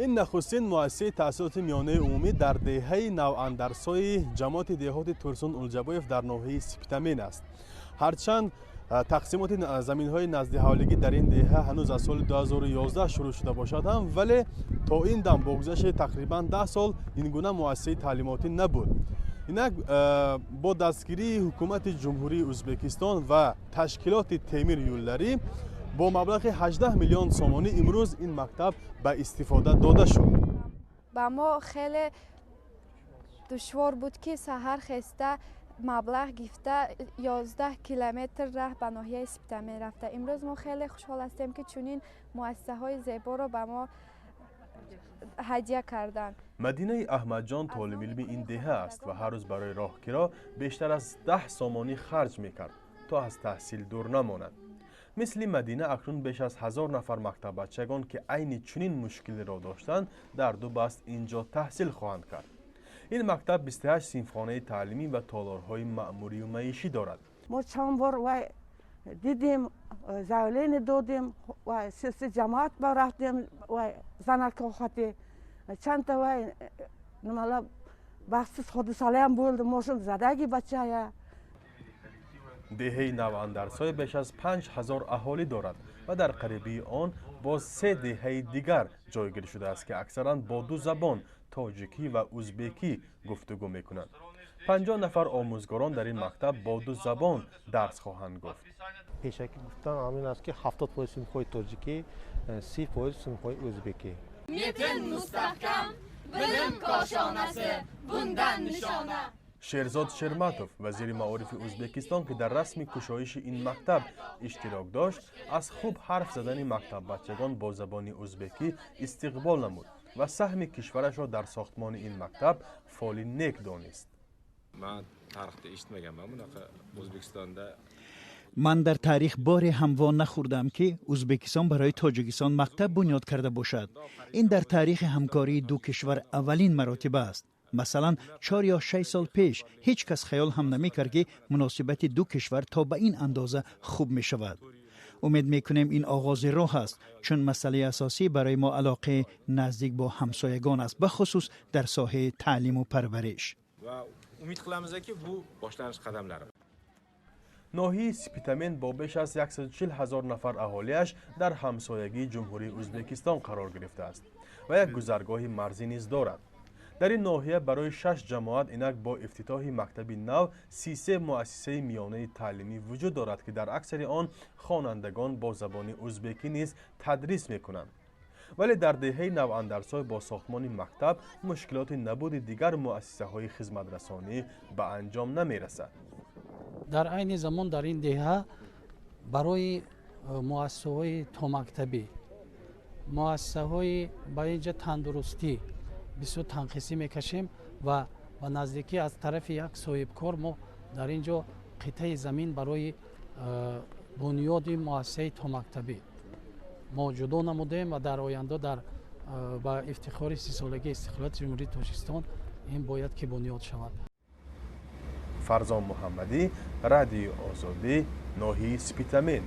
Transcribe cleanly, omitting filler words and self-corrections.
این نخستین مؤسسه تحصیلات میانه عمومی در دهه نواندرسای جماعت دهات ترسون الجبایف در ناحیه سپیتامین است. هرچند تقسیمات زمین‌های نزد حوالگی در این دهه هنوز از سال 2011 شروع شده باشد هم، ولی تا این دم بگذشت تقریبا 10 سال این گونه مؤسسه تعلیماتی نبود. اینک با دستگیری حکومت جمهوری ازبکستان و تشکیلات تیمیر یولری با مبلغ 18 میلیون سومانی امروز این مکتب به استفاده داده شد. با ما خیلی دشوار بود که سحر خسته مبلغ گفته 11 کیلومتر راه به ناحیه سپیتامین رفته. امروز ما خیلی خوشحال هستیم که چنین مؤسسه های زیبا را به ما هدیه کردند. مدینه احمدجان طالب علم این دهه است و هر روز برای راهکرا بیشتر از 10 سومانی خرج میکرد تا از تحصیل دور نماند. مثل مدینه اکنون بیش از 1000 نفر مکتب بچگان که عین چنین مشکلی را داشتند در دو بست اینجا تحصیل خواهند کرد. این مکتب 28 صنفخانه تعلیمی و تالارهای معمولی و معیشی دارد. ما چند بار دیدیم، زاولین دادیم و سیاسی جماعت با رفتیم و زنک خاطی چند تا نمالا بخصیص خود ساله هم بود موشون زدگی بچه های. دهه نواندرسای بیش از 5000 اهالی دارد و در قریبی آن باز 3 دهه دیگر جایگیر شده است که اکثرا با 2 زبان تاجیکی و ازبکی گفتگو میکنند. 50 نفر آموزگاران در این مکتب با 2 زبان درس خواهند گفت. پیشکی گفتن همین است که 70% صنف‌های تاجیکی، 30% صنف‌های ازبکی. میتن مستحکم بلم کاشانسه بوندن نشانه. شیرزاد شرماتوف وزیر معارف ازبکستان که در رسم کشایش این مکتب اشتراک داشت از خوب حرف زدن مکتب بچگان با زبان ازبکی استقبال نمود و سهم کشورش را در ساختمان این مکتب فعال نیک دانست. من در تاریخ باری هموار نخوردم که ازبکستان برای تاجیکستان مکتب بنیاد کرده باشد. این در تاریخ همکاری دو کشور اولین مراتب است. مثلا 4 یا 6 سال پیش هیچ کس خیال هم نمی کرد که مناسبت دو کشور تا به این اندازه خوب می شود. امید می کنیم این آغاز راه است، چون مسئله اساسی برای ما علاقه نزدیک با همسایگان است، به خصوص در ساحه تعلیم و پرورش. و امید قلمز که بو باشلانش قدم لرم. ناحیه سپیتامین با بیش از 140,000 نفر اهالیش در همسایگی جمهوری ازبکستان قرار گرفته است و یک گذرگاه مرزی نیز دارد. در این ناحیه برای 6 جماعت اینک با افتتاح مکتب نو 33 مؤسسه میانه تعلیمی وجود دارد که در اکثر آن خوانندگان با زبان ازبکی نیز تدریس میکنند. ولی در دهه نواندرسای با ساختمان مکتب مشکلات نبود دیگر مؤسسه های خدمت رسانی به انجام نمی رسد. در عین زمان در این دهه برای مؤسسه های تا مکتبی، مؤسسه های با اینجا تندرستی بسیار تنقیسی میکشیم و نزدیکی از طرف یک صاحبکار ما در اینجا قطعه زمین برای بنیاد مؤسسه تا مکتبی ما جدا نمودیم و در آینده در با افتخار 30 سالگی استقلال جمهوری تاجیکستان این باید که بنیاد شود. فرزان محمدی، رادیو آزادی، ناحیه سپیتامین.